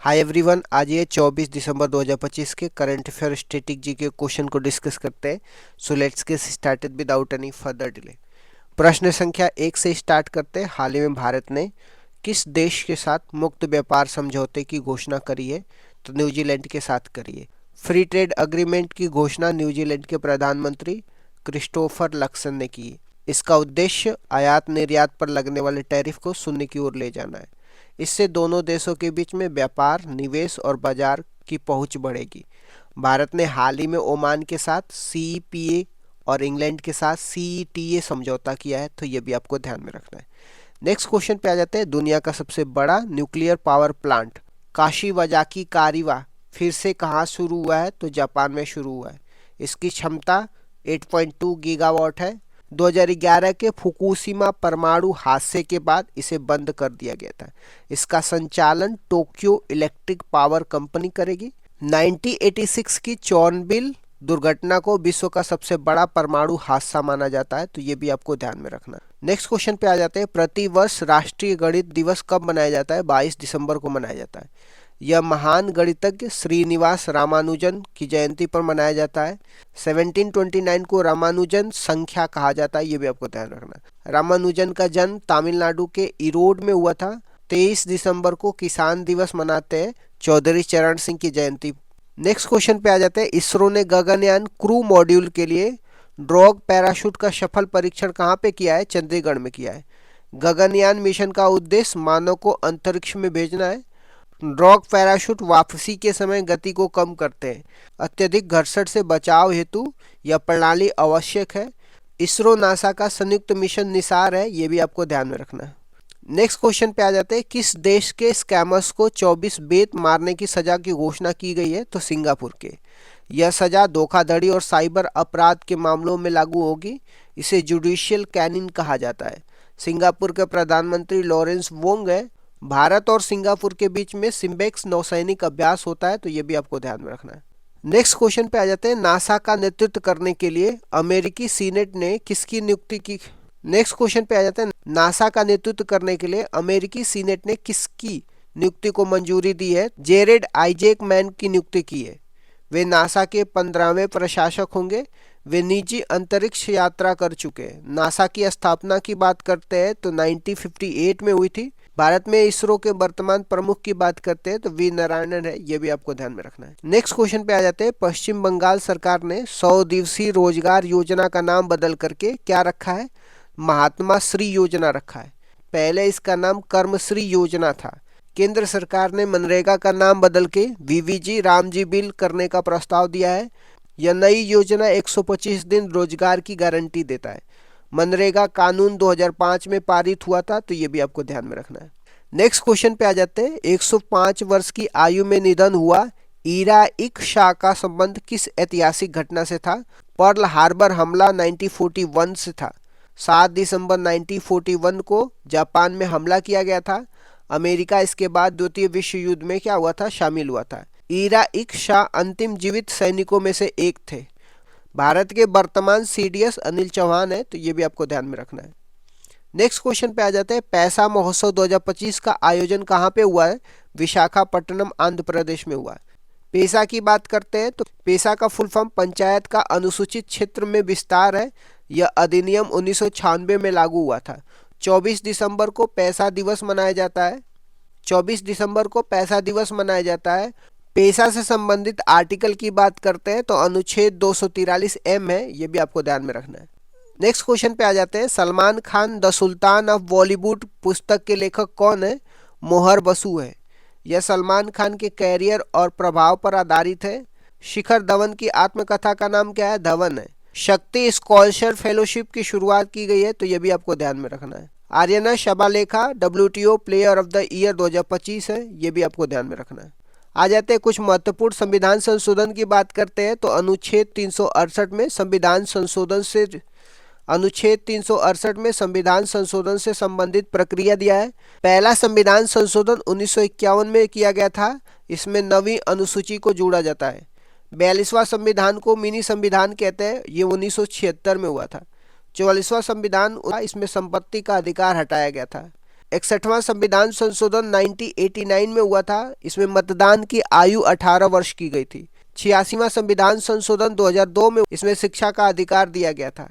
Hi everyone, आज ये 24 दिसंबर 2025 के करंट अफेयर स्टैटिक जी के क्वेश्चन को डिस्कस करते हैं। So let's get started without any further delay. प्रश्न संख्या 1 से स्टार्ट करते हैं। हाल ही में भारत ने किस देश के साथ मुक्त व्यापार समझौते की घोषणा करी है? तो न्यूजीलैंड के साथ करी है। फ्री ट्रेड अग्रीमेंट की घोषणा न्यूजीलैंड के प्रधानमंत्री क्रिस्टोफर लक्सन ने की है। इसका उद्देश्य आयात निर्यात पर लगने वाले टैरिफ को शून्य की ओर ले जाना है। इससे दोनों देशों के बीच में व्यापार, निवेश और बाजार की पहुंच बढ़ेगी। भारत ने हाल ही में ओमान के साथ सीईपीए और इंग्लैंड के साथ सीईटीए समझौता किया है, तो ये भी आपको ध्यान में रखना है। नेक्स्ट क्वेश्चन पे आ जाते हैं। दुनिया का सबसे बड़ा न्यूक्लियर पावर प्लांट काशिवाजाकी कारिवा फिर से कहाँ शुरू हुआ है? तो जापान में शुरू हुआ है। इसकी क्षमता 8.2 गीगावाट है। 2011 के फुकुशिमा परमाणु हादसे के बाद इसे बंद कर दिया गया था। इसका संचालन टोक्यो इलेक्ट्रिक पावर कंपनी करेगी। 1986 की चॉर्नबिल दुर्घटना को विश्व का सबसे बड़ा परमाणु हादसा माना जाता है, तो ये भी आपको ध्यान में रखना है। नेक्स्ट क्वेश्चन पे आ जाते हैं। प्रतिवर्ष राष्ट्रीय गणित दिवस कब मनाया जाता है? 22 दिसंबर को मनाया जाता है। यह महान गणितज्ञ श्रीनिवास रामानुजन की जयंती पर मनाया जाता है। 1729 को रामानुजन संख्या कहा जाता है, ये भी आपको ध्यान रखना है। रामानुजन का जन्म तमिलनाडु के ईरोड में हुआ था। 23 दिसंबर को किसान दिवस मनाते हैं, चौधरी चरण सिंह की जयंती। नेक्स्ट क्वेश्चन पे आ जाते हैं। इसरो ने गगनयान क्रू मॉड्यूल के लिए ड्रॉग पैराशूट का सफल परीक्षण कहाँ पे किया है? चंडीगढ़ में किया है। गगनयान मिशन का उद्देश्य मानव को अंतरिक्ष में भेजना है। ड्रॉग पैराशूट वापसी के समय गति को कम करते हैं। अत्यधिक घर्षण से बचाव हेतु यह प्रणाली आवश्यक है। इसरो नासा का संयुक्त मिशन निसार है, ये भी आपको ध्यान में रखना है। नेक्स्ट क्वेश्चन पे आ जाते हैं। किस देश के स्कैमर्स को 24 बेत मारने की सजा की घोषणा की गई है? तो सिंगापुर के। यह सजा धोखाधड़ी और साइबर अपराध के मामलों में लागू होगी। इसे जुडिशियल कैनिन कहा जाता है। सिंगापुर के प्रधानमंत्री लॉरेंस वोंग है। भारत और सिंगापुर के बीच में सिम्बेक्स नौसैनिक अभ्यास होता है, तो ये भी आपको ध्यान में रखना है। नेक्स्ट क्वेश्चन पे आ जाते हैं। नासा का नेतृत्व करने के लिए अमेरिकी सीनेट ने किसकी नियुक्ति की? नेक्स्ट क्वेश्चन पे आ जाते हैं। नासा का नेतृत्व करने के लिए अमेरिकी सीनेट ने किसकी नियुक्ति को मंजूरी दी है? जेरेड आइजैक मैन की नियुक्ति की है। वे नासा के 15वें प्रशासक होंगे। वे निजी अंतरिक्ष यात्रा कर चुके हैं। नासा की स्थापना की बात करते हैं तो 1958 में हुई थी। भारत में इसरो के वर्तमान प्रमुख की बात करते हैं तो वी नारायणन है, ये भी आपको ध्यान में रखना है। नेक्स्ट क्वेश्चन पे आ जाते हैं। पश्चिम बंगाल सरकार ने 100 दिवसीय रोजगार योजना का नाम बदल करके क्या रखा है? महात्मा श्री योजना रखा है। पहले इसका नाम कर्मश्री योजना था। केंद्र सरकार ने मनरेगा का नाम बदल के वीवीजी रामजी बिल करने का प्रस्ताव दिया है। यह नई योजना 125 दिन रोजगार की गारंटी देता है। मनरेगा कानून 2005 में पारित हुआ था, तो ये भी आपको ध्यान में रखना है। नेक्स्ट क्वेश्चन पे आ जाते हैं। 105 वर्ष की आयु में निधन हुआ इराइक शाह का संबंध किस ऐतिहासिक घटना से था? पर्ल हार्बर हमला 1941 से था। 7 दिसंबर 1941 को जापान में हमला किया गया था। अमेरिका इसके बाद द्वितीय विश्व युद्ध में क्या हुआ था? शामिल हुआ था। इराइक शाह अंतिम जीवित सैनिकों में से एक थे। भारत के वर्तमान सीडीएस अनिल चौहान है, तो ये भी आपको ध्यान में रखना है। नेक्स्ट क्वेश्चन पे आ जाते हैं। पैसा महोत्सव 2025 का आयोजन कहाँ पे हुआ है? विशाखापट्टनम आंध्र प्रदेश में हुआ है। पेसा की बात करते हैं तो पेसा का फुल फॉर्म पंचायत का अनुसूचित क्षेत्र में विस्तार है। यह अधिनियम 1996 में लागू हुआ था। 24 दिसंबर को पैसा दिवस मनाया जाता है। 24 दिसंबर को पैसा दिवस मनाया जाता है। पेशा से संबंधित आर्टिकल की बात करते हैं तो अनुच्छेद 243 एम है, ये भी आपको ध्यान में रखना है। नेक्स्ट क्वेश्चन पे आ जाते हैं। Salman Khan the sultan of Bollywood पुस्तक के लेखक कौन है? मोहर बसु है। यह सलमान खान के कैरियर और प्रभाव पर आधारित है। शिखर धवन की आत्मकथा का नाम क्या है? धवन है। शक्ति स्कॉलरशिप फेलोशिप की शुरुआत की गई है, तो यह भी आपको ध्यान में रखना है। Aryna Sabalenka WTO player of the year 2025 है, ये भी आपको ध्यान में रखना है। आ जाते हैं कुछ महत्वपूर्ण संविधान संशोधन की बात करते हैं तो अनुच्छेद 368 में संविधान संशोधन से संबंधित प्रक्रिया दिया है। पहला संविधान संशोधन 1951 में किया गया था। इसमें 9वीं अनुसूची को जोड़ा जाता है। 42वां संविधान को मिनी संविधान कहते हैं, ये 1976 में हुआ था। 44वां संविधान, इसमें संपत्ति का अधिकार हटाया गया था। 61वां संविधान संशोधन 1989 में हुआ था। इसमें मतदान की आयु 18 वर्ष की गई थी। 86वां संविधान संशोधन 2002 में, इसमें शिक्षा का अधिकार दिया गया था।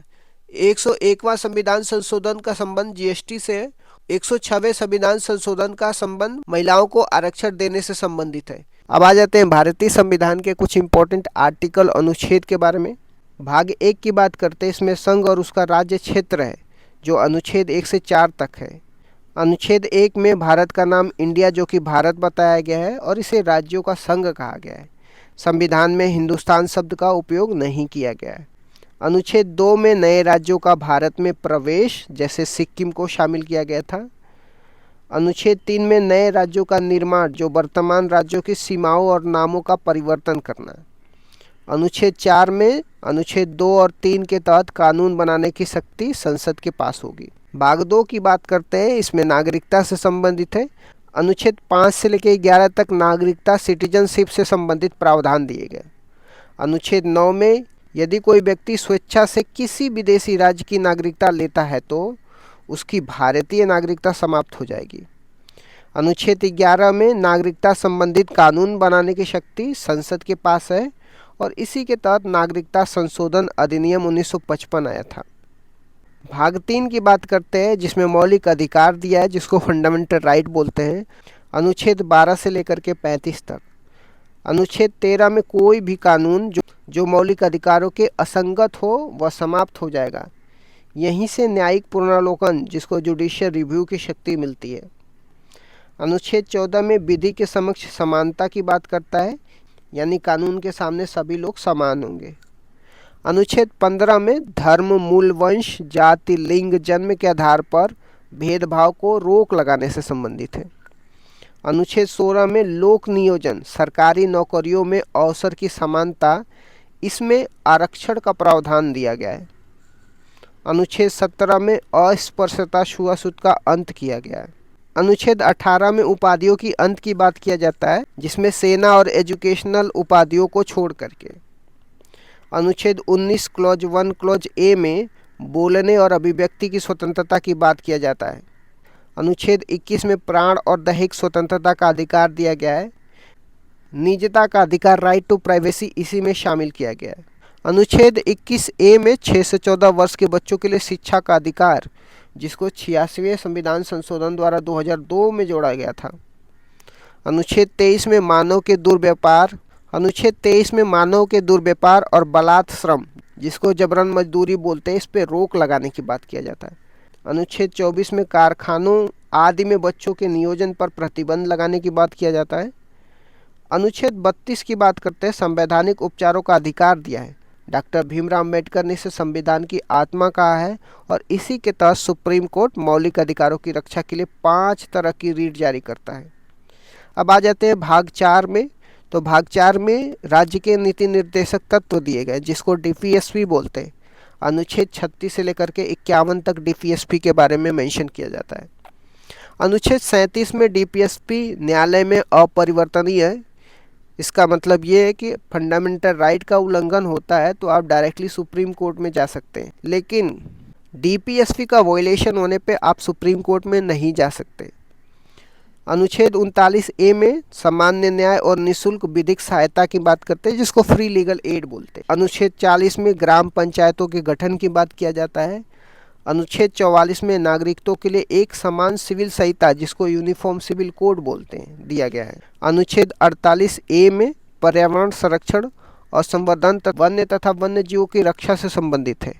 101वां संविधान संशोधन का संबंध जीएसटी से। 106वें संविधान संशोधन का संबंध महिलाओं को आरक्षण देने से संबंधित है। अब आ जाते हैं भारतीय संविधान के कुछ इंपॉर्टेंट आर्टिकल, अनुच्छेद के बारे में। भाग 1 की बात करते हैं, इसमें संघ और उसका राज्य क्षेत्र है, जो अनुच्छेद 1 से 4 तक है। अनुच्छेद 1 में भारत का नाम इंडिया, जो कि भारत बताया गया है, और इसे राज्यों का संघ कहा गया है। संविधान में हिंदुस्तान शब्द का उपयोग नहीं किया गया है। अनुच्छेद 2 में नए राज्यों का भारत में प्रवेश, जैसे सिक्किम को शामिल किया गया था। अनुच्छेद 3 में नए राज्यों का निर्माण, जो वर्तमान राज्यों की सीमाओं और नामों का परिवर्तन करना। अनुच्छेद 4 में अनुच्छेद 2 और 3 के तहत कानून बनाने की शक्ति संसद के पास होगी। भाग 2 की बात करते हैं, इसमें नागरिकता से संबंधित है। अनुच्छेद 5 से लेकर 11 तक नागरिकता, सिटीजनशिप से संबंधित प्रावधान दिए गए। अनुच्छेद 9 में यदि कोई व्यक्ति स्वेच्छा से किसी विदेशी राज्य की नागरिकता लेता है तो उसकी भारतीय नागरिकता समाप्त हो जाएगी। अनुच्छेद 11 में नागरिकता संबंधित कानून बनाने की शक्ति संसद के पास है, और इसी के तहत नागरिकता संशोधन अधिनियम 1955 आया था। भाग 3 की बात करते हैं, जिसमें मौलिक अधिकार दिया है, जिसको फंडामेंटल राइट बोलते हैं। अनुच्छेद 12 से लेकर के 35 तक। अनुच्छेद 13 में कोई भी कानून जो मौलिक अधिकारों के असंगत हो वह समाप्त हो जाएगा। यहीं से न्यायिक पुनरावलोकन, जिसको जुडिशियल रिव्यू की शक्ति मिलती है। अनुच्छेद 14 में विधि के समक्ष समानता की बात करता है, यानी कानून के सामने सभी लोग समान होंगे। अनुच्छेद 15 में धर्म, मूल, वंश, जाति, लिंग, जन्म के आधार पर भेदभाव को रोक लगाने से संबंधित है। अनुच्छेद 16 में लोक नियोजन, सरकारी नौकरियों में अवसर की समानता, इसमें आरक्षण का प्रावधान दिया गया है। अनुच्छेद 17 में अस्पृश्यता, छुआछूत का अंत किया गया है। अनुच्छेद 18 में उपाधियों की अंत की बात किया जाता है, जिसमें सेना और एजुकेशनल उपाधियों को छोड़ करके। अनुच्छेद 19 क्लॉज 1 क्लॉज ए में बोलने और अभिव्यक्ति की स्वतंत्रता की बात किया जाता है। अनुच्छेद 21 में प्राण और दैहिक स्वतंत्रता का अधिकार दिया गया है। निजता का अधिकार, राइट टू प्राइवेसी, इसी में शामिल किया गया है। अनुच्छेद 21 ए में 6 से 14 वर्ष के बच्चों के लिए शिक्षा का अधिकार, जिसको 86वें संविधान संशोधन द्वारा 2002 में जोड़ा गया था। अनुच्छेद 23 में मानव के दुर्व्यापार, अनुच्छेद 23 में मानव के दुर्व्यापार और बलात् श्रम, जिसको जबरन मजदूरी बोलते हैं, इस पर रोक लगाने की बात किया जाता है। अनुच्छेद 24 में कारखानों आदि में बच्चों के नियोजन पर प्रतिबंध लगाने की बात किया जाता है। अनुच्छेद 32 की बात करते हैं, संवैधानिक उपचारों का अधिकार दिया है। डॉक्टर भीमराव अम्बेडकर ने इसे संविधान की आत्मा कहा है, और इसी के तहत सुप्रीम कोर्ट मौलिक अधिकारों की रक्षा के लिए 5 तरह की रीट जारी करता है। अब आ जाते हैं भाग 4 में। तो भाग 4 में राज्य के नीति निर्देशक तत्व दिए गए, जिसको डीपीएसपी बोलते हैं। अनुच्छेद 36 से लेकर के 51 तक डीपीएसपी के बारे में मेंशन किया जाता है। अनुच्छेद 37 में डीपीएसपी न्यायालय में अपरिवर्तनीय है। इसका मतलब ये है कि फंडामेंटल राइट का उल्लंघन होता है तो आप डायरेक्टली सुप्रीम कोर्ट में जा सकते हैं, लेकिन डीपीएसपी का वायलेशन होने पे आप सुप्रीम कोर्ट में नहीं जा सकते। अनुच्छेद 39 ए में सामान्य न्याय और निःशुल्क विधिक सहायता की बात करते हैं, जिसको फ्री लीगल एड बोलते हैं। अनुच्छेद 40 में ग्राम पंचायतों के गठन की बात किया जाता है। अनुच्छेद 44 में नागरिकों के लिए एक समान सिविल संहिता, जिसको यूनिफॉर्म सिविल कोड बोलते हैं, दिया गया है। अनुच्छेद 48 ए में पर्यावरण संरक्षण और संवर्धन वन्य तथा वन्य जीवों की रक्षा से संबंधित है।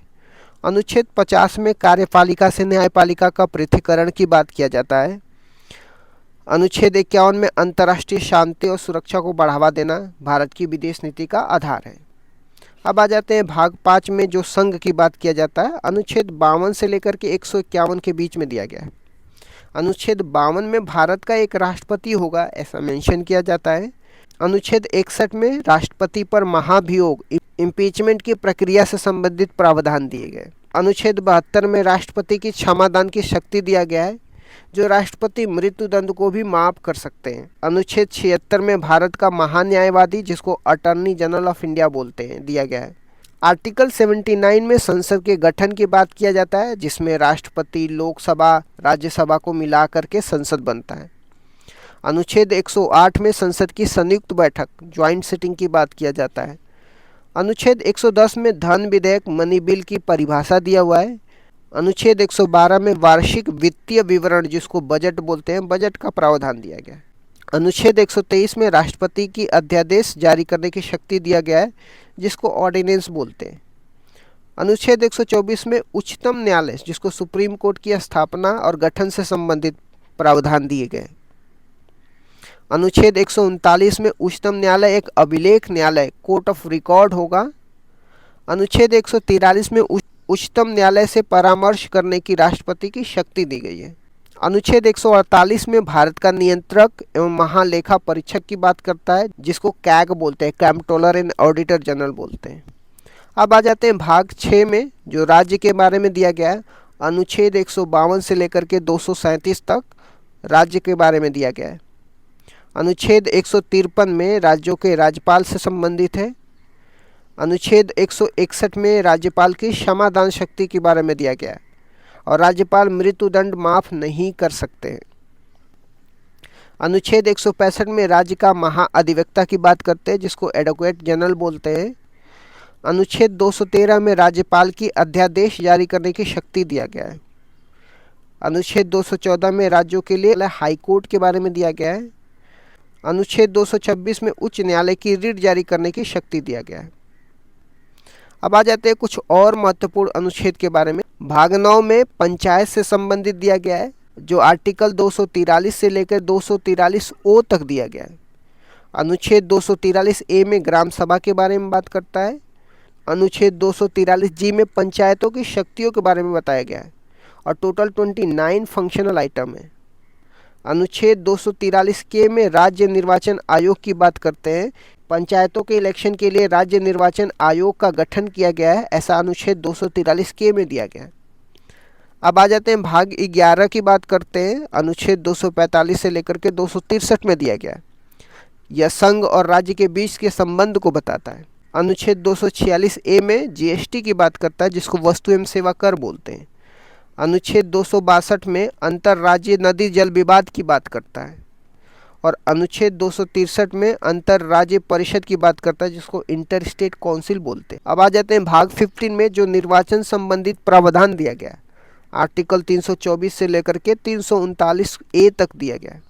अनुच्छेद 50 में कार्यपालिका से न्यायपालिका का पृथक्करण की बात किया जाता है। अनुच्छेद 51 में अंतर्राष्ट्रीय शांति और सुरक्षा को बढ़ावा देना भारत की विदेश नीति का आधार है। अब आ जाते हैं भाग 5 में, जो संघ की बात किया जाता है। अनुच्छेद 52 से लेकर के 151 के बीच में दिया गया है। अनुच्छेद 52 में भारत का एक राष्ट्रपति होगा, ऐसा मेंशन किया जाता है। अनुच्छेद 61 में राष्ट्रपति पर महाभियोग, इम्पीचमेंट की प्रक्रिया से संबंधित प्रावधान दिए गए। अनुच्छेद 72 में राष्ट्रपति की क्षमादान की शक्ति दिया गया है, जो राष्ट्रपति मृत्युदंड को भी माफ कर सकते हैं। अनुच्छेद 76 में भारत का महान्यायवादी, जिसको अटॉर्नी जनरल ऑफ इंडिया बोलते हैं, दिया गया है। आर्टिकल 79 में संसद के गठन की बात किया जाता है, जिसमें राष्ट्रपति, लोकसभा, राज्यसभा को मिला करके संसद बनता है। अनुच्छेद 108 में संसद की संयुक्त बैठक, ज्वाइंट सिटिंग की बात किया जाता है। अनुच्छेद 110 में धन विधेयक, मनी बिल की परिभाषा दिया हुआ है। अनुच्छेद 112 में वार्षिक वित्तीय विवरण, जिसको बजट बोलते हैं, बजट का प्रावधान दिया गया है। अनुच्छेद 123 में राष्ट्रपति की अध्यादेश जारी करने की शक्ति दिया गया है, जिसको ऑर्डिनेंस बोलते हैं। अनुच्छेद 124 में उच्चतम न्यायालय, जिसको सुप्रीम कोर्ट की स्थापना और गठन से संबंधित प्रावधान दिए गए। अनुच्छेद 139 में उच्चतम न्यायालय एक अभिलेख न्यायालय, कोर्ट ऑफ रिकॉर्ड होगा। अनुच्छेद 143 में उच्चतम न्यायालय से परामर्श करने की राष्ट्रपति की शक्ति दी गई है। अनुच्छेद 148 में भारत का नियंत्रक एवं महालेखा परीक्षक की बात करता है, जिसको कैग बोलते हैं, कंट्रोलर एंड ऑडिटर जनरल बोलते हैं। अब आ जाते हैं भाग 6 में, जो राज्य के बारे में दिया गया है। अनुच्छेद 152 से लेकर के 237 तक राज्य के बारे में दिया गया है। अनुच्छेद 153 में राज्यों के राज्यपाल से संबंधित है। अनुच्छेद 161 में राज्यपाल की क्षमादान शक्ति के बारे में दिया गया है और राज्यपाल मृत्युदंड माफ नहीं कर सकते हैं। अनुच्छेद 165 में राज्य का महाअधिवक्ता की बात करते हैं, जिसको एडवोकेट जनरल बोलते हैं। अनुच्छेद 213 में राज्यपाल की अध्यादेश जारी करने की शक्ति दिया गया है। अनुच्छेद 214 में राज्यों के लिए हाईकोर्ट के बारे में दिया गया है। अनुच्छेद 226 में उच्च न्यायालय की रिट जारी करने की शक्ति दिया गया है। अब आ जाते हैं कुछ और महत्वपूर्ण अनुच्छेद के बारे में। भाग 9 में पंचायत से संबंधित दिया गया है, जो आर्टिकल 243 से लेकर 243 ओ तक दिया गया है। अनुच्छेद 243 ए में ग्राम सभा के बारे में बात करता है। अनुच्छेद 243 जी में पंचायतों की शक्तियों के बारे में बताया गया है और टोटल 29 फंक्शनल आइटम है। अनुच्छेद 243 के में राज्य निर्वाचन आयोग की बात करते हैं। पंचायतों के इलेक्शन के लिए राज्य निर्वाचन आयोग का गठन किया गया है, ऐसा अनुच्छेद 243 के में दिया गया है। अब आ जाते हैं भाग 11 की बात करते हैं। अनुच्छेद 245 से लेकर के 263 में दिया गया है। यह संघ और राज्य के बीच के संबंध को बताता है। अनुच्छेद 246 ए में जीएसटी की बात करता है, जिसको वस्तु एवं सेवा कर बोलते हैं। अनुच्छेद 262 में अंतर्राज्यीय नदी जल विवाद की बात करता है और अनुच्छेद 263 में अंतर्राज्यीय परिषद की बात करता है, जिसको इंटर स्टेट काउंसिल बोलते हैं। अब आ जाते हैं भाग 15 में, जो निर्वाचन संबंधित प्रावधान दिया गया है। आर्टिकल 324 से लेकर के 339 ए तक दिया गया है।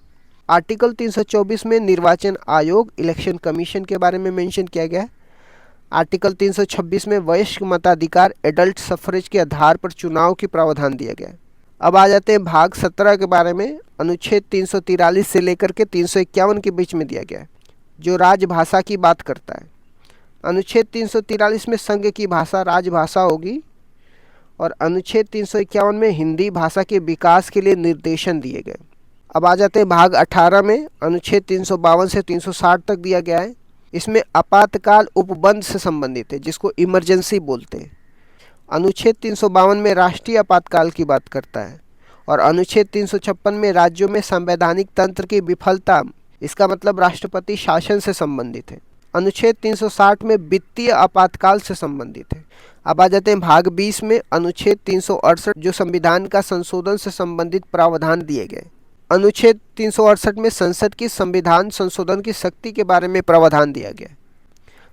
आर्टिकल 324 में निर्वाचन आयोग, इलेक्शन कमीशन के बारे में मेंशन किया गया है। आर्टिकल 326 में वयस्क मताधिकार, एडल्ट सफरेज के आधार पर चुनाव की प्रावधान दिया गया है। अब आ जाते हैं भाग 17 के बारे में। अनुच्छेद 343 से लेकर के 351 के बीच में दिया गया है, जो राजभाषा की बात करता है। अनुच्छेद 343 में संघ की भाषा राजभाषा होगी और अनुच्छेद 351 में हिंदी भाषा के विकास के लिए निर्देशन दिए गए। अब आ जाते हैं भाग 18 में। अनुच्छेद 352 से 360 तक दिया गया है। इसमें आपातकाल उपबंध से संबंधित है, जिसको इमरजेंसी बोलते हैं। अनुच्छेद 352 में राष्ट्रीय आपातकाल की बात करता है और अनुच्छेद 356 में राज्यों में संवैधानिक तंत्र की विफलता, इसका मतलब राष्ट्रपति शासन से संबंधित है। अनुच्छेद 360 में वित्तीय आपातकाल से संबंधित है। अब आ जाते हैं भाग 20 में। अनुच्छेद 368, जो संविधान का संशोधन से संबंधित प्रावधान दिए गए। अनुच्छेद 368 में संसद की संविधान संशोधन की शक्ति के बारे में प्रावधान दिया गया।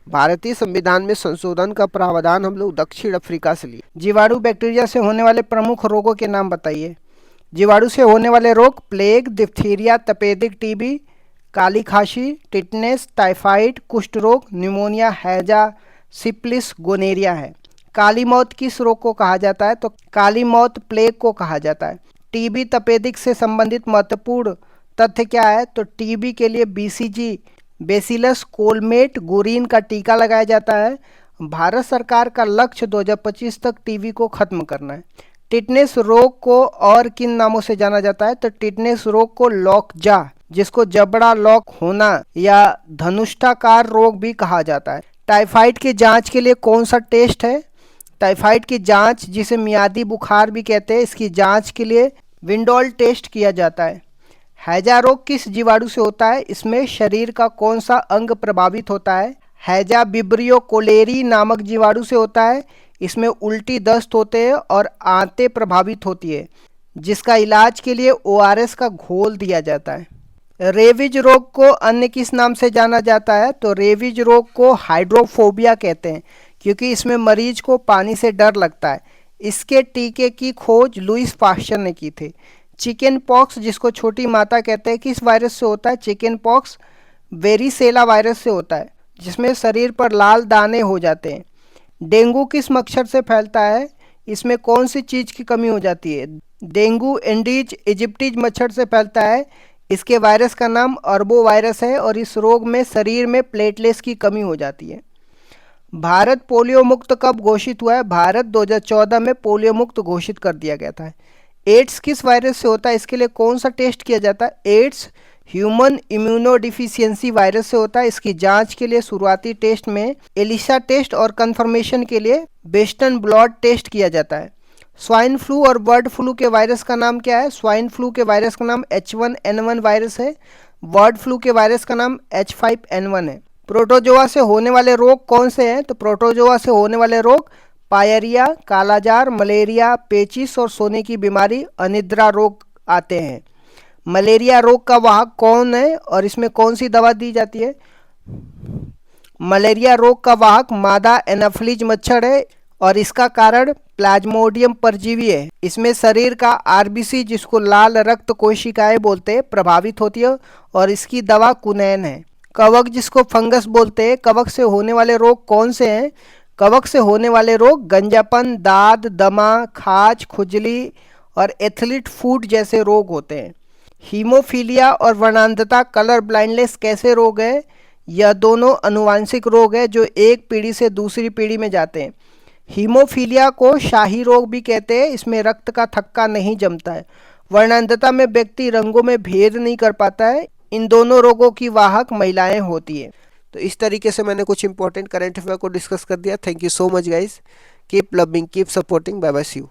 भारतीय संविधान में संशोधन का प्रावधान हम लोग दक्षिण अफ्रीका से लिए। जीवाणु बैक्टीरिया से होने वाले प्रमुख रोगों के नाम बताइए। जीवाणु से होने वाले रोग प्लेग, डिप्थीरिया, तपेदिक टीबी, काली खांसी, टिटनेस, टाइफाइड, कुष्ठ रोग, न्यूमोनिया, हैजा, सिप्लिस, गोनेरिया है। काली मौत किस रोग को कहा जाता है? तो काली मौत प्लेग को कहा जाता है। टीबी, तपेदिक से संबंधित महत्वपूर्ण तथ्य क्या है? तो टीबी के लिए बीसीजी, बेसिलस कोलमेट गुरीन का टीका लगाया जाता है। भारत सरकार का लक्ष्य 2025 तक टीबी को खत्म करना है। टिटनेस रोग को और किन नामों से जाना जाता है? तो टिटनेस रोग को लॉकजा, जिसको जबड़ा लॉक होना या धनुष्टाकार रोग भी कहा जाता है। टाइफाइड की जांच के लिए कौन सा टेस्ट है? टाइफाइड की जांच, जिसे मियादी बुखार भी कहते हैं, इसकी जांच के लिए विंडोल टेस्ट किया जाता है। हैजा रोग किस जीवाणु से होता है? इसमें शरीर का कौन सा अंग प्रभावित होता है? हैजा विब्रियो कोलेरी नामक जीवाणु से होता है। इसमें उल्टी दस्त होते हैं और आंतें प्रभावित होती है, जिसका इलाज के लिए ORS का घोल दिया जाता है। रेबीज रोग को अन्य किस नाम से जाना जाता है? तो रेबीज रोग को हाइड्रोफोबिया कहते हैं, क्योंकि इसमें मरीज को पानी से डर लगता है। इसके टीके की खोज लुईस पास्चर ने की थी। चिकन पॉक्स, जिसको छोटी माता कहते हैं, किस वायरस से होता है? चिकन पॉक्स वेरिसेला वायरस से होता है, जिसमें शरीर पर लाल दाने हो जाते हैं। डेंगू किस मच्छर से फैलता है? इसमें कौन सी चीज़ की कमी हो जाती है? डेंगू एंडीज इजिप्टीज मच्छर से फैलता है। इसके वायरस का नाम अर्बो वायरस है और इस रोग में शरीर में प्लेटलेट्स की कमी हो जाती है। भारत पोलियो मुक्त कब घोषित हुआ है? भारत 2014 में पोलियो मुक्त घोषित कर दिया गया था। एड्स किस वायरस से होता है? इसके लिए कौन सा टेस्ट किया जाता है? एड्स ह्यूमन इम्यूनोडिफिशियंसी वायरस से होता है। इसकी जांच के लिए शुरुआती टेस्ट में एलिसा टेस्ट और कंफर्मेशन के लिए वेस्टर्न ब्लॉट टेस्ट किया जाता है। स्वाइन फ्लू और बर्ड फ्लू के वायरस का नाम क्या है? स्वाइन फ्लू के वायरस का नाम H1N1 वायरस है। बर्ड फ्लू के वायरस का नाम H5N1 है। प्रोटोजोआ से होने वाले रोग कौन से हैं? तो प्रोटोजोआ से होने वाले रोग पायरिया, कालाजार, मलेरिया, पेचिस और सोने की बीमारी, अनिद्रा रोग आते हैं। मलेरिया रोग का वाहक कौन है और इसमें कौन सी दवा दी जाती है? मलेरिया रोग का वाहक मादा एनाफिलीज मच्छर है और इसका कारण प्लाज्मोडियम परजीवी है। इसमें शरीर का RBC, जिसको लाल रक्त कोशिकाएं बोलते हैं, प्रभावित होती है और इसकी दवा कुनैन है। कवक, जिसको फंगस बोलते हैं, कवक से होने वाले रोग कौन से हैं? कवक से होने वाले रोग गंजापन, दाद, दमा, खाज, खुजली और एथलीट फूट जैसे रोग होते हैं। हीमोफीलिया और वर्णांधता, कलर ब्लाइंडनेस कैसे रोग है? यह दोनों अनुवांशिक रोग है जो एक पीढ़ी से दूसरी पीढ़ी में जाते हैं। हीमोफीलिया को शाही रोग भी कहते हैं। इसमें रक्त का थक्का नहीं जमता है। वर्णांधता में व्यक्ति रंगों में भेद नहीं कर पाता है। इन दोनों रोगों की वाहक महिलाएं होती है। तो इस तरीके से मैंने कुछ इंपॉर्टेंट करंट अफेयर को डिस्कस कर दिया। Thank you so much guys. Keep loving, keep supporting. Bye bye, see you.